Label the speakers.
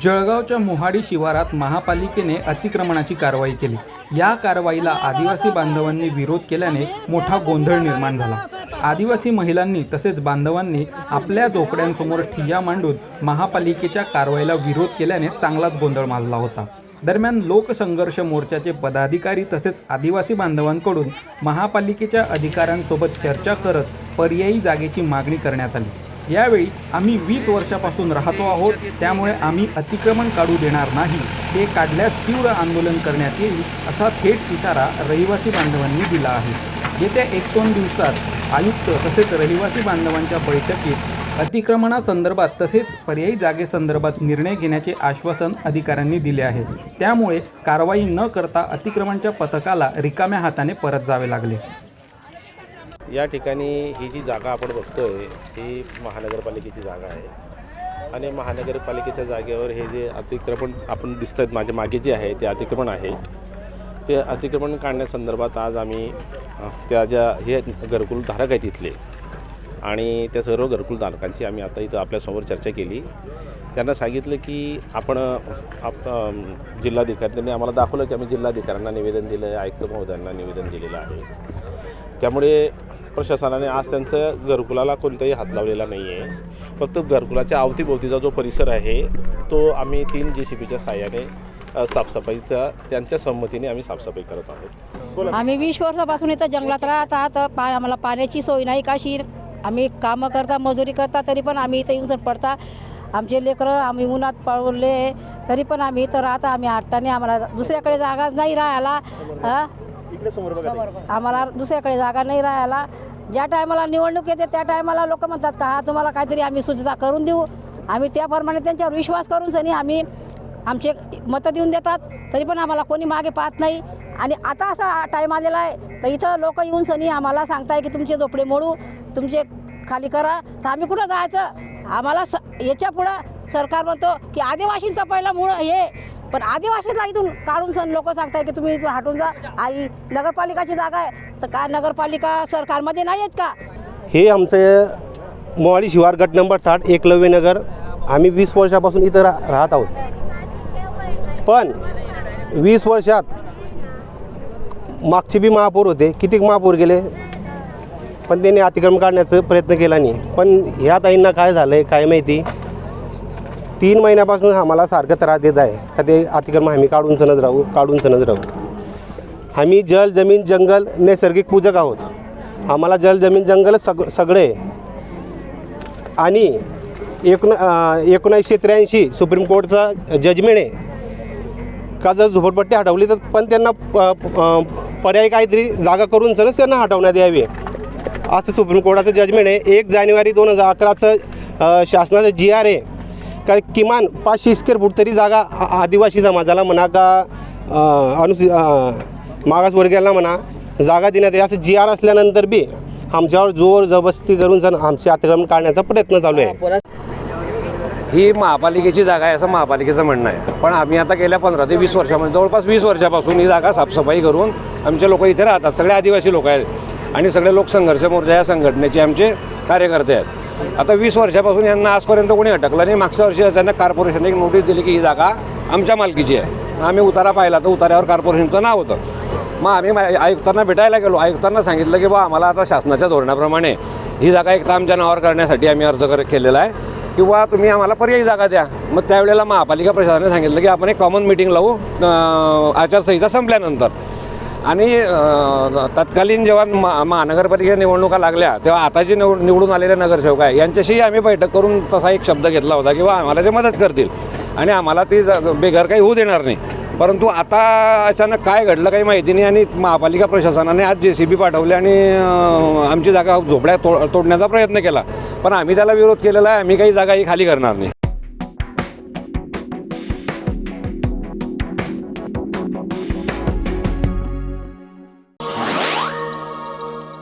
Speaker 1: जळगावच्या मोहाडी शिवारात महापालिकेने अतिक्रमणाची कारवाई केली। या कारवाईला आदिवासी बांधवांनी विरोध केल्याने मोठा गोंधळ निर्माण झाला। आदिवासी महिलांनी तसेच बांधवांनी आपल्या झोपड्यांसमोर ठिय्या मांडून महापालिकेच्या कारवाईला विरोध केल्याने चांगलाच गोंधळ माजला होता। दरम्यान लोकसंघर्ष मोर्चाचे पदाधिकारी तसेच आदिवासी बांधवांकडून महापालिकेच्या अधिकाऱ्यांसोबत चर्चा करत पर्यायी जागेची मागणी करण्यात आली। यावेळी आम्ही 20 वर्षापासून राहतो आहोत, त्यामुळे आम्ही अतिक्रमण काढू देणार नाही, ते काढल्यास तीव्र आंदोलन करण्यात येईल असा थेट इशारा रहिवासी बांधवांनी दिला आहे। येत्या 1-2 दिवसात आयुक्त तसेच रहिवासी बांधवांच्या बैठकीत अतिक्रमणासंदर्भात तसेच पर्यायी जागेसंदर्भात निर्णय घेण्याचे आश्वासन अधिकाऱ्यांनी दिले आहे। त्यामुळे कारवाई न करता अतिक्रमणच्या पथकाला रिकाम्या हाताने परत जावे लागले।
Speaker 2: या ठिकाणी ही जी जागा आपण बघतोय ही महानगरपालिकेची जागा आहे आणि महानगरपालिकेच्या जागेवर हे जे अतिक्रमण आपण दिसतात माझ्या मागे जे आहे ते अतिक्रमण आहे। ते अतिक्रमण काढण्यासंदर्भात आज आम्ही त्या ज्या हे घरकुल धारक आहेत तिथले आणि त्या सर्व घरकुल धारकांची आम्ही आता इथं आपल्यासमोर चर्चा केली। त्यांना सांगितलं की आपण जिल्हाधिकाऱ्यांनी आम्हाला दाखवलं की आम्ही जिल्हाधिकाऱ्यांना निवेदन दिलं आहे, आयुक्त महोदयांना निवेदन दिलेलं आहे। त्यामुळे प्रशासनाने आज त्यांचं घरकुलाला कोणताही हात लावलेला नाही आहे। फक्त घरकुलाच्या अवतीभोवतीचा जो परिसर आहे तो आम्ही 3 JCBच्या साहाय्याने साफसफाईचा त्यांच्या संमतीने आम्ही साफसफाई करत आहोत।
Speaker 3: आम्ही 20 वर्षापासून इथं जंगलात राहत आहोत। आम्हाला पाण्याची सोय नाही काशी, आम्ही कामं करता मजुरी करता तरी पण आम्ही इथं येऊन पडता। आमचे लेकरं आम्ही उन्हात पळवले तरी पण आम्ही इथं राहता। आम्ही हट्टाने आम्हाला दुसऱ्याकडे जागा नाही राहायला, आम्हाला दुसऱ्याकडे जागा नाही राहायला। ज्या टायमाला निवडणूक येते त्या टायमाला लोक म्हणतात का हा तुम्हाला काहीतरी आम्ही सुविधा करून देऊ, आम्ही त्याप्रमाणे त्यांच्यावर विश्वास करून सनी आम्ही आमचे मतं देऊन देतात, तरी पण आम्हाला कोणी मागे पाहत नाही। आणि आता असा टाईम आलेला आहे तर इथं लोक येऊन सनी आम्हाला सांगताय की तुमचे झोपडे मोडू, तुमचे खाली करा, तर आम्ही कुठं जायचं? आम्हाला याच्या पुढं सरकार म्हणतो की आदिवासींचा पहिला मूळ हे, पण आदिवासीला इथून काढून सण लोक सांगताय की तुम्ही इथून हटून जा। आई नगरपालिकाची जागा आहे तर काय नगरपालिका सरकारमध्ये नाही आहेत का?
Speaker 4: हे आमचं मोहाडी शिवार गट नंबर 60 एकलव्य नगर। आम्ही 20 वर्षापासून इथं राहत आहोत, पण 20 वर्षात मागचे बी महापौर होते, कितीक महापौर गेले पण त्यांनी अतिक्रमण काढण्याचा प्रयत्न केला नाही। पण ह्या ताईंना काय झालं आहे काय माहिती, 3 महिन्यापासून आम्हाला सारखं त्रास देत आहे का ते अतिक्रमण आम्ही काढून सणत राहू। आम्ही जल जमीन जंगल नैसर्गिक पूजक आहोत। आम्हाला जल जमीन जंगल सगळे आणि 1983 सुप्रीम कोर्टचा जजमेंट आहे का जर झोपडपट्टी हटवली तर पण त्यांना पर्यायी काहीतरी जागा करून सणच त्यांना हटवण्यात यावी असं सुप्रीम कोर्टाचं जजमेंट आहे। 1 जानेवारी 2011चं शासनाचं GR आहे का किमान 500 स्क्वेअर फूट तरी जागा आदिवासी समाजाला म्हणा का मागासवर्गीयांना म्हणा जागा देण्यात आहे असं GR असल्यानंतर बी आमच्यावर जोर जबरदस्ती करून सण आमचे अतिक्रमण काढण्याचा प्रयत्न चालू आहे।
Speaker 5: ही महापालिकेची जागा आहे असं महापालिकेचं म्हणणं आहे, पण आम्ही आता गेल्या 15 ते 20 वर्षामध्ये जवळपास 20 वर्षापासून ही जागा साफसफाई करून आमचे लोक इथे राहतात। सगळे आदिवासी लोक आहेत आणि सगळे लोकसंघर्ष मोर्चा या संघटनेचे आमचे कार्यकर्ते आहेत। आता 20 वर्षापासून यांना आजपर्यंत कोणी अटकलं नाही। मागच्या वर्षी त्यांना कॉर्पोरेशनने एक नोटीस दिली की ही जागा आमच्या मालकीची आहे। आम्ही उतारा पाहिला तर उतार्यावर कॉर्पोरेशनचं नाव होतं। मग आम्ही आयुक्तांना भेटायला गेलो, आयुक्तांना सांगितलं की बा आम्हाला आता शासनाच्या धोरणाप्रमाणे ही जागा एक तर आमच्या नावावर करण्यासाठी आम्ही अर्ज केलेला आहे किंवा तुम्ही आम्हाला पर्यायी जागा द्या। मग त्यावेळेला महापालिका प्रशासनाने सांगितलं की आपण एक कॉमन मीटिंग लावू आचारसंहिता संपल्यानंतर। आणि तत्कालीन जेव्हा महानगरपालिका निवडणुका लागल्या तेव्हा आताचे निवडून आलेले नगरसेवक आहे यांच्याशी आम्ही बैठक करून तसा एक शब्द घेतला होता की बा आम्हाला ते मदत करतील आणि आम्हाला ती बेघर काही होऊ देणार नाही। परंतु आता अचानक काय घडलं काही माहिती नाही आणि महापालिका प्रशासनाने आज JCB पाठवले आणि आमची जागा झोपड्या तोडण्याचा प्रयत्न केला, पण आम्ही त्याला विरोध केलेला आहे। आम्ही काही जागा ही खाली करणार नाही।